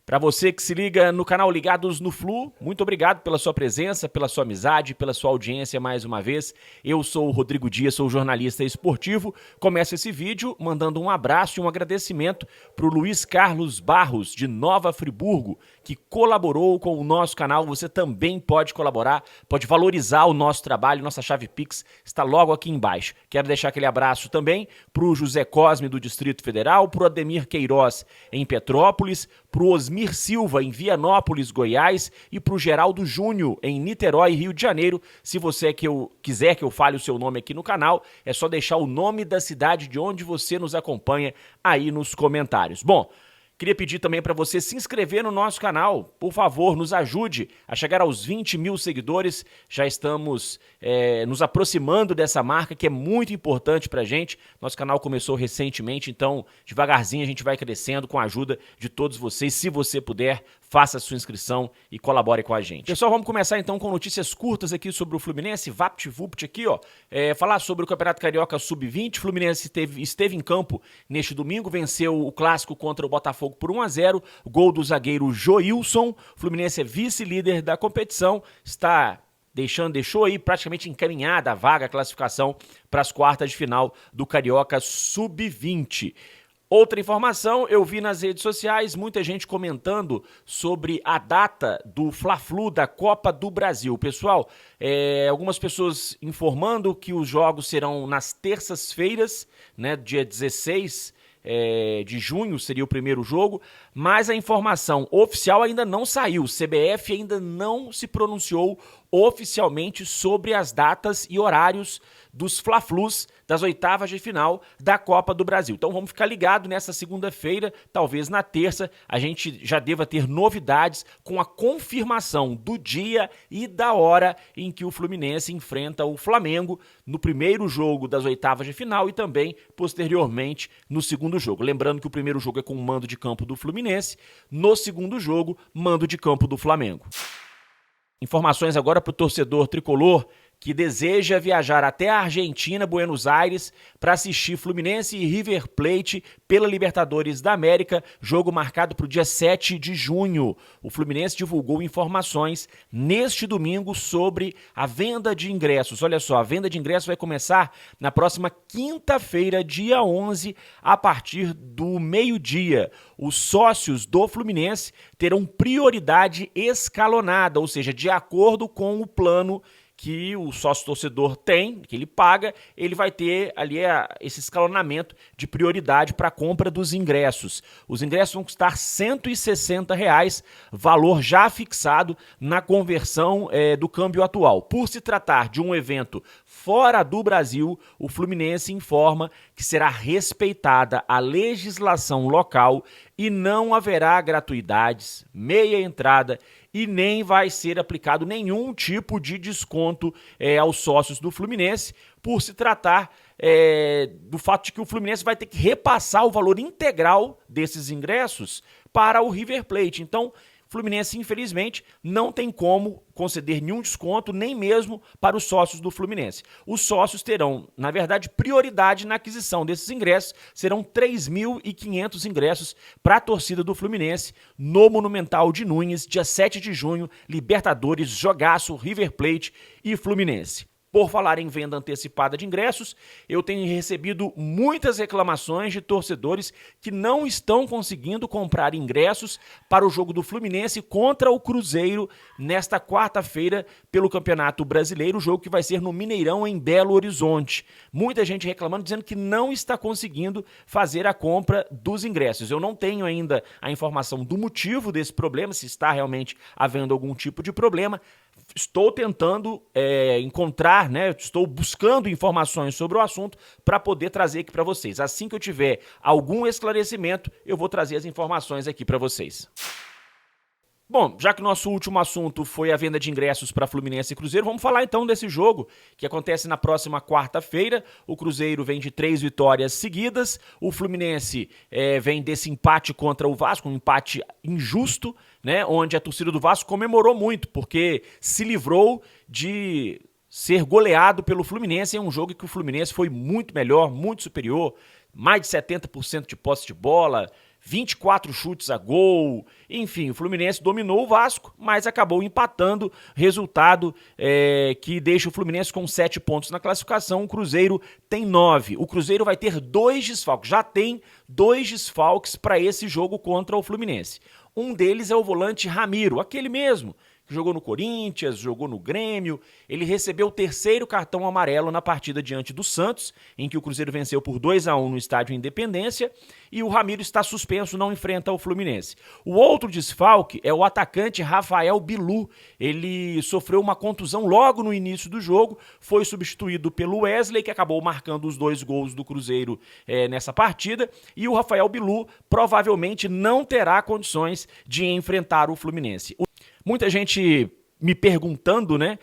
Para você que se liga no canal Ligados no Flu, muito obrigado pela sua presença, pela sua amizade, pela sua audiência mais uma vez. Eu sou o Rodrigo Dias, sou jornalista esportivo. Começo esse vídeo mandando um abraço e um agradecimento para o Luiz Carlos Barros, de Nova Friburgo, que colaborou com o nosso canal. Você também pode colaborar, pode valorizar o nosso trabalho. Nossa chave Pix está logo aqui embaixo. Quero deixar aquele abraço também para o José Cosme, do Distrito Federal, para o Ademir Queiroz, em Petrópolis, para o Osmir Silva, em Vianópolis, Goiás, e para o Geraldo Júnior, em Niterói, Rio de Janeiro. Se você quiser que eu fale o seu nome aqui no canal, é só deixar o nome da cidade de onde você nos acompanha aí nos comentários. Bom, queria pedir também para você se inscrever no nosso canal. Por favor, nos ajude a chegar aos 20 mil seguidores. Já estamos nos aproximando dessa marca, que é muito importante para a gente. Nosso canal começou recentemente, então devagarzinho a gente vai crescendo com a ajuda de todos vocês. Se você puder, faça a sua inscrição e colabore com a gente. Pessoal, vamos começar então com notícias curtas aqui sobre o Fluminense. VaptVupt aqui, ó. Falar sobre o Campeonato Carioca Sub-20. O Fluminense esteve em campo neste domingo, venceu o clássico contra o Botafogo por 1-0, gol do zagueiro Joilson. O Fluminense é vice-líder da competição, deixou aí praticamente encaminhada a vaga, a classificação para as quartas de final do Carioca Sub-20. Outra informação, eu vi nas redes sociais muita gente comentando sobre a data do Fla-Flu da Copa do Brasil. Pessoal, algumas pessoas informando que os jogos serão nas terças-feiras, né, dia 16 de junho seria o primeiro jogo, mas a informação oficial ainda não saiu. O CBF ainda não se pronunciou oficialmente sobre as datas e horários dos Fla-Flus das oitavas de final da Copa do Brasil. Então vamos ficar ligado nessa segunda-feira, talvez na terça, a gente já deva ter novidades com a confirmação do dia e da hora em que o Fluminense enfrenta o Flamengo no primeiro jogo das oitavas de final e também, posteriormente, no segundo jogo. Lembrando que o primeiro jogo é com o mando de campo do Fluminense, no segundo jogo, mando de campo do Flamengo. Informações agora para o torcedor tricolor que deseja viajar até a Argentina, Buenos Aires, para assistir Fluminense e River Plate pela Libertadores da América, jogo marcado para o dia 7 de junho. O Fluminense divulgou informações neste domingo sobre a venda de ingressos. Olha só, a venda de ingressos vai começar na próxima quinta-feira, dia 11, a partir do meio-dia. Os sócios do Fluminense terão prioridade escalonada, ou seja, de acordo com o plano que o sócio-torcedor tem, que ele paga, ele vai ter ali esse escalonamento de prioridade para a compra dos ingressos. Os ingressos vão custar R$ 160, valor já fixado na conversão do câmbio atual. Por se tratar de um evento fora do Brasil, o Fluminense informa que será respeitada a legislação local e não haverá gratuidades, meia entrada e nem vai ser aplicado nenhum tipo de desconto aos sócios do Fluminense, por se tratar do fato de que o Fluminense vai ter que repassar o valor integral desses ingressos para o River Plate. Então, o Fluminense, infelizmente, não tem como conceder nenhum desconto, nem mesmo para os sócios do Fluminense. Os sócios terão, na verdade, prioridade na aquisição desses ingressos. Serão 3.500 ingressos para a torcida do Fluminense no Monumental de Nunes, dia 7 de junho, Libertadores, jogaço, River Plate e Fluminense. Por falar em venda antecipada de ingressos, eu tenho recebido muitas reclamações de torcedores que não estão conseguindo comprar ingressos para o jogo do Fluminense contra o Cruzeiro nesta quarta-feira pelo Campeonato Brasileiro, jogo que vai ser no Mineirão, em Belo Horizonte. Muita gente reclamando, dizendo que não está conseguindo fazer a compra dos ingressos. Eu não tenho ainda a informação do motivo desse problema, se está realmente havendo algum tipo de problema. Estou tentando encontrar, estou buscando informações sobre o assunto para poder trazer aqui para vocês. Assim que eu tiver algum esclarecimento, eu vou trazer as informações aqui para vocês. Bom, já que o nosso último assunto foi a venda de ingressos para Fluminense e Cruzeiro, vamos falar então desse jogo que acontece na próxima quarta-feira. O Cruzeiro vem de 3 vitórias seguidas, o Fluminense vem desse empate contra o Vasco, um empate injusto, né, onde a torcida do Vasco comemorou muito, porque se livrou de ser goleado pelo Fluminense em um jogo que o Fluminense foi muito melhor, muito superior, mais de 70% de posse de bola, 24 chutes a gol, enfim, o Fluminense dominou o Vasco, mas acabou empatando, resultado que deixa o Fluminense com 7 pontos na classificação, o Cruzeiro tem 9. O Cruzeiro vai ter 2 desfalques, já tem 2 desfalques para esse jogo contra o Fluminense. Um deles é o volante Ramiro, aquele mesmo, que jogou no Corinthians, jogou no Grêmio. Ele recebeu o 3º cartão amarelo na partida diante do Santos, em que o Cruzeiro venceu por 2-1 no estádio Independência, e o Ramiro está suspenso, não enfrenta o Fluminense. O outro desfalque é o atacante Rafael Bilu. Ele sofreu uma contusão logo no início do jogo, foi substituído pelo Wesley, que acabou marcando os 2 gols do Cruzeiro nessa partida, e o Rafael Bilu provavelmente não terá condições de enfrentar o Fluminense. Muita gente me perguntando, né,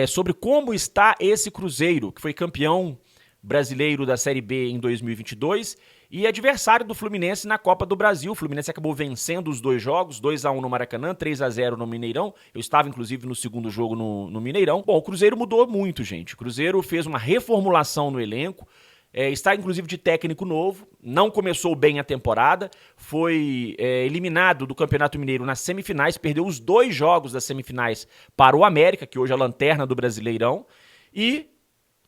sobre como está esse Cruzeiro, que foi campeão brasileiro da Série B em 2022 e adversário do Fluminense na Copa do Brasil. O Fluminense acabou vencendo os 2 jogos, 2-1 no Maracanã, 3-0 no Mineirão. Eu estava, inclusive, no segundo jogo no Mineirão. Bom, o Cruzeiro mudou muito, gente. O Cruzeiro fez uma reformulação no elenco, está inclusive de técnico novo, não começou bem a temporada, foi eliminado do Campeonato Mineiro nas semifinais, perdeu os 2 jogos das semifinais para o América, que hoje é a lanterna do Brasileirão, e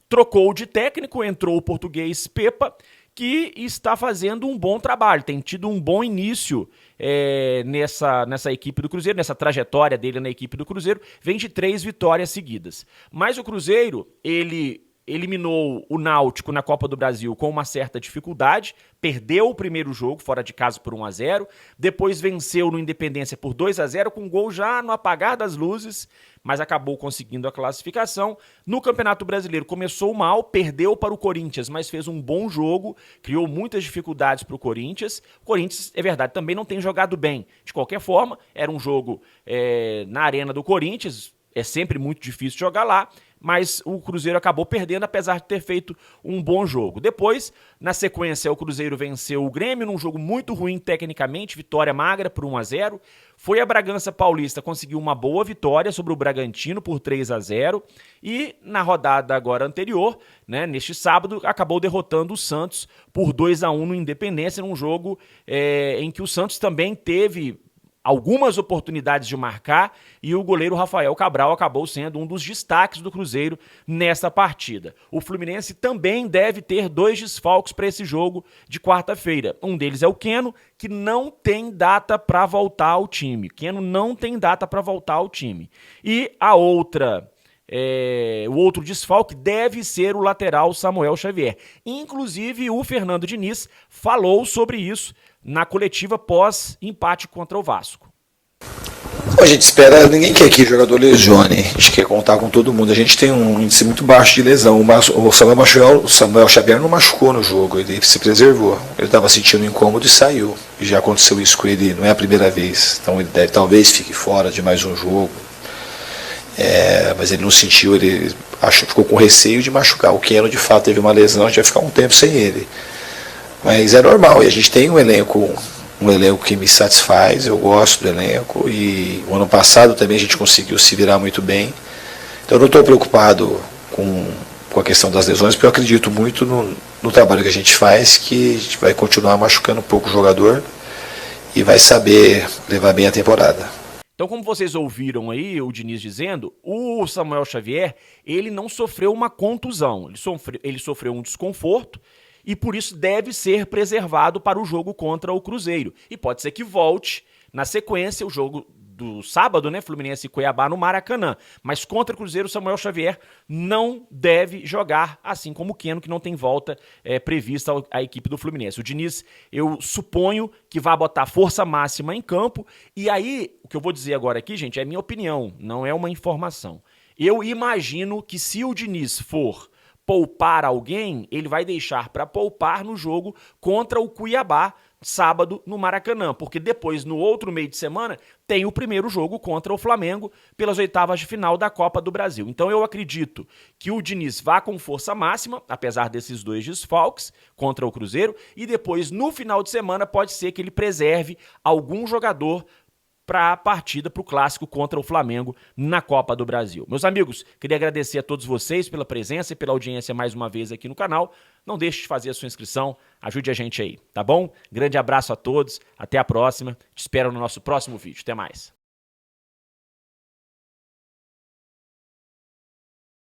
trocou de técnico, entrou o português Pepa, que está fazendo um bom trabalho, tem tido um bom início nessa equipe do Cruzeiro, nessa trajetória dele na equipe do Cruzeiro, vem de 3 vitórias seguidas. Mas o Cruzeiro, ele eliminou o Náutico na Copa do Brasil com uma certa dificuldade, perdeu o primeiro jogo fora de casa por 1-0, depois venceu no Independência por 2-0 com gol já no apagar das luzes, mas acabou conseguindo a classificação. No Campeonato Brasileiro começou mal, perdeu para o Corinthians, mas fez um bom jogo, criou muitas dificuldades para o Corinthians. O Corinthians, é verdade, também não tem jogado bem. De qualquer forma, era um jogo na arena do Corinthians, é sempre muito difícil jogar lá, mas o Cruzeiro acabou perdendo, apesar de ter feito um bom jogo. Depois, na sequência, o Cruzeiro venceu o Grêmio num jogo muito ruim tecnicamente, vitória magra por 1-0. Foi a Bragança Paulista, conseguiu uma boa vitória sobre o Bragantino por 3-0. E na rodada agora anterior, né, neste sábado, acabou derrotando o Santos por 2-1 no Independência, num jogo em que o Santos também teve algumas oportunidades de marcar e o goleiro Rafael Cabral acabou sendo um dos destaques do Cruzeiro nessa partida. O Fluminense também deve ter 2 desfalques para esse jogo de quarta-feira. Um deles é o Keno, que não tem data para voltar ao time. Keno não tem data para voltar ao time. E a outra... o outro desfalque deve ser o lateral Samuel Xavier. Inclusive, o Fernando Diniz falou sobre isso na coletiva pós-empate contra o Vasco. A gente espera, ninguém quer que o jogador lesione, a gente quer contar com todo mundo. A gente tem um índice muito baixo de lesão. O Samuel Xavier não machucou no jogo, ele se preservou. Ele estava sentindo incômodo e saiu. E já aconteceu isso com ele, não é a primeira vez. Então ele talvez fique fora de mais um jogo. Mas ele não sentiu, ele ficou com receio de machucar. O Keno de fato teve uma lesão, a gente vai ficar um tempo sem ele. Mas é normal, e a gente tem um elenco que me satisfaz, eu gosto do elenco, e o ano passado também a gente conseguiu se virar muito bem. Então eu não estou preocupado com a questão das lesões, porque eu acredito muito no trabalho que a gente faz, que a gente vai continuar machucando um pouco o jogador e vai saber levar bem a temporada. Então, como vocês ouviram aí o Diniz dizendo, o Samuel Xavier, ele não sofreu uma contusão, ele sofreu um desconforto e por isso deve ser preservado para o jogo contra o Cruzeiro. E pode ser que volte na sequência o jogo do sábado, né, Fluminense e Cuiabá no Maracanã. Mas contra o Cruzeiro, Samuel Xavier não deve jogar, assim como o Keno, que não tem volta prevista à equipe do Fluminense. O Diniz, eu suponho que vai botar força máxima em campo. E aí, o que eu vou dizer agora aqui, gente, é minha opinião, não é uma informação. Eu imagino que se o Diniz for poupar alguém, ele vai deixar para poupar no jogo contra o Cuiabá, sábado no Maracanã, porque depois, no outro meio de semana, tem o primeiro jogo contra o Flamengo pelas oitavas de final da Copa do Brasil. Então eu acredito que o Diniz vá com força máxima, apesar desses 2 desfalques contra o Cruzeiro, e depois, no final de semana, pode ser que ele preserve algum jogador para a partida, para o clássico contra o Flamengo na Copa do Brasil. Meus amigos, queria agradecer a todos vocês pela presença e pela audiência mais uma vez aqui no canal. Não deixe de fazer a sua inscrição, ajude a gente aí, tá bom? Grande abraço a todos, até a próxima, te espero no nosso próximo vídeo. Até mais.